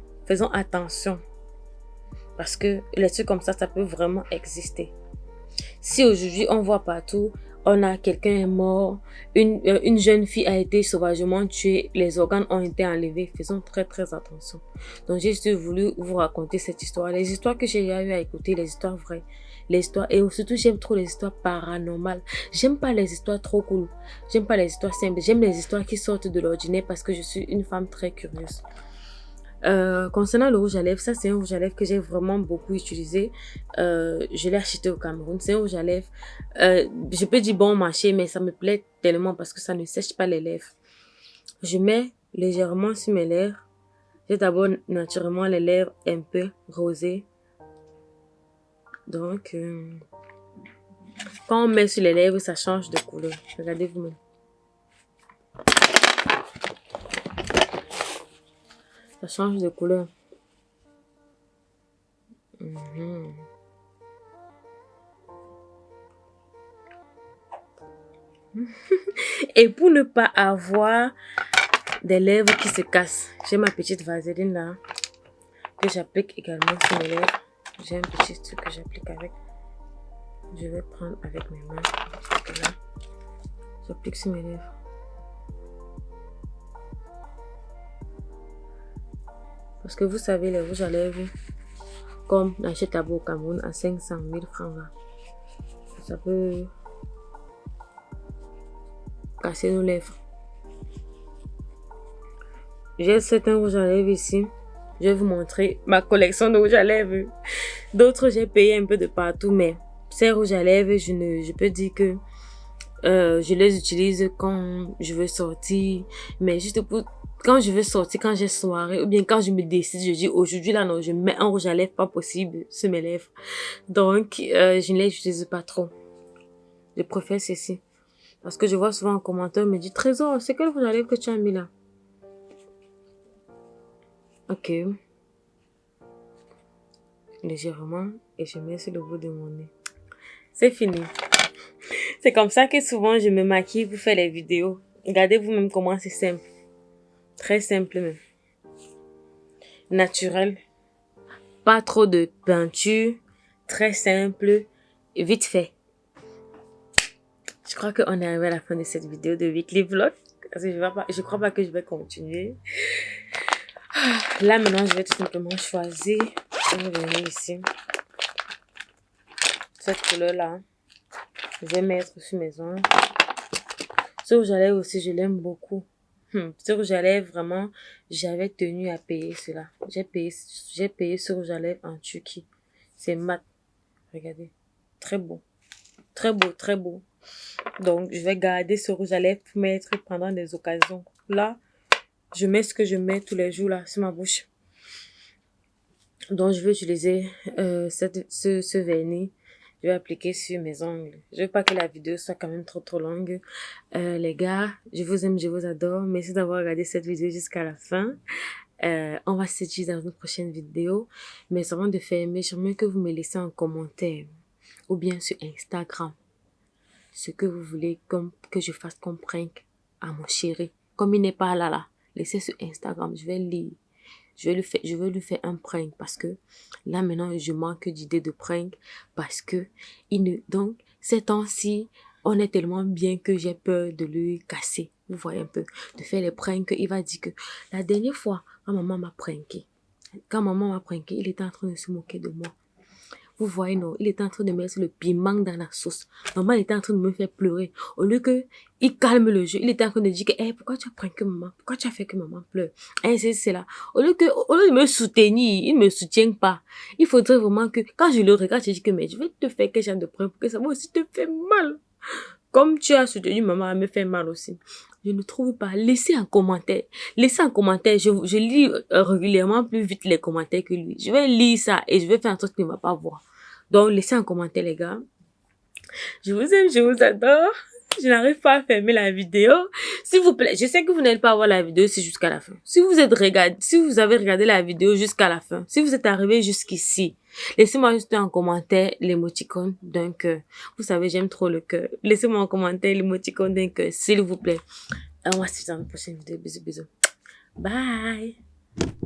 Parce que les trucs comme ça peut vraiment exister. Si aujourd'hui, on voit partout, on a quelqu'un est mort, une jeune fille a été sauvagement tuée, les organes ont été enlevés, faisons très très attention. Donc j'ai juste voulu vous raconter cette histoire, les histoires que j'ai eu à écouter, les histoires vraies, les histoires, et surtout j'aime trop les histoires paranormales. J'aime pas les histoires trop cool, j'aime pas les histoires simples, j'aime les histoires qui sortent de l'ordinaire parce que je suis une femme très curieuse. Concernant le rouge à lèvres, ça c'est un rouge à lèvres que j'ai vraiment beaucoup utilisé. Je l'ai acheté au Cameroun. C'est un rouge à lèvres. Je peux dire bon marché, mais ça me plaît tellement parce que ça ne sèche pas les lèvres. Je mets légèrement sur mes lèvres. J'ai d'abord naturellement les lèvres un peu rosées. Donc, quand on met sur les lèvres, ça change de couleur. Regardez vous-même. Ça change de couleur. Et pour ne pas avoir des lèvres qui se cassent, j'ai ma petite vaseline là que j'applique également sur mes lèvres. J'ai un petit truc que j'applique avec. Je vais prendre avec mes mains. Là, j'applique sur mes lèvres. Parce que vous savez, les rouges à lèvres, comme on achète là-bas au Cameroun à 500 000 francs, là, ça peut casser nos lèvres. J'ai certains rouges à lèvres ici. Je vais vous montrer ma collection de rouges à lèvres. D'autres, j'ai payé un peu de partout, mais ces rouges à lèvres, je peux dire que Je les utilise quand je veux sortir, mais juste pour quand je veux sortir, quand j'ai soirée, ou bien quand je me décide, je dis aujourd'hui là non, je mets un rouge à lèvres, pas possible sur mes lèvres. Donc, je ne les utilise pas trop. Je préfère ceci. Parce que je vois souvent en commentaire, on me dit Trésor, c'est quel rouge à lèvres que tu as mis là? Ok. Légèrement, et je mets sur le bout de mon nez. C'est fini. C'est comme ça que souvent je me maquille pour faire les vidéos. Regardez vous-même comment c'est simple. Très simple même. Naturel. Pas trop de peinture. Très simple. Vite fait. Je crois qu'on est arrivé à la fin de cette vidéo de Weekly Vlog. Parce que je crois pas que je vais continuer. Là maintenant je vais tout simplement choisir. Je vais venir ici. Cette couleur là. Je vais mettre sur mes ongles. Ce rouge à lèvres aussi, je l'aime beaucoup. Ce rouge à lèvres, vraiment, j'avais tenu à payer cela. J'ai payé ce rouge à lèvres en Turquie. C'est mat. Regardez. Très beau. Très beau, très beau. Donc, je vais garder ce rouge à lèvres pour mettre pendant des occasions. Là, je mets ce que je mets tous les jours là, sur ma bouche. Donc, je vais utiliser ce vernis. Je vais appliquer sur mes ongles. Je veux pas que la vidéo soit quand même trop longue. Les gars, je vous aime, je vous adore. Merci d'avoir regardé cette vidéo jusqu'à la fin. On va se dire dans une prochaine vidéo. Mais avant de fermer, j'aimerais que vous me laissez en commentaire ou bien sur Instagram ce que vous voulez que je fasse comme prank à mon chéri. Comme il n'est pas là, laissez sur Instagram, je vais lire. Je vais lui faire un prank parce que là maintenant je manque d'idées de prank parce que donc ces temps-ci on est tellement bien que j'ai peur de lui casser. Vous voyez un peu, de faire les pranks. Il va dire que la dernière fois quand maman m'a pranké, il était en train de se moquer de moi. Vous voyez, non, il était en train de mettre le piment dans la sauce. Maman était en train de me faire pleurer. Au lieu que il calme le jeu, il était en train de dire que, pourquoi tu as pris que maman? Pourquoi tu as fait que maman pleure? C'est là. Au lieu de me soutenir, il me soutient pas. Il faudrait vraiment que, quand je le regarde, je dis que, mais je vais te faire quelque chose de près pour que ça va aussi te faire mal. Comme tu as soutenu maman, elle me fait mal aussi. Je ne trouve pas. Laissez un commentaire. Je lis régulièrement plus vite les commentaires que lui. Je vais lire ça et je vais faire en sorte qu'il ne va pas voir. Donc, laissez un commentaire, les gars. Je vous aime, je vous adore. Je n'arrive pas à fermer la vidéo. S'il vous plaît, je sais que vous n'allez pas voir la vidéo, c'est jusqu'à la fin. Si vous avez regardé la vidéo jusqu'à la fin, si vous êtes arrivé jusqu'ici, laissez-moi juste un commentaire l'émoticône d'un cœur. Vous savez, j'aime trop le cœur. Laissez-moi un commentaire l'émoticône d'un cœur, s'il vous plaît. On va se voir dans la prochaine vidéo. Bisous, bisous. Bye.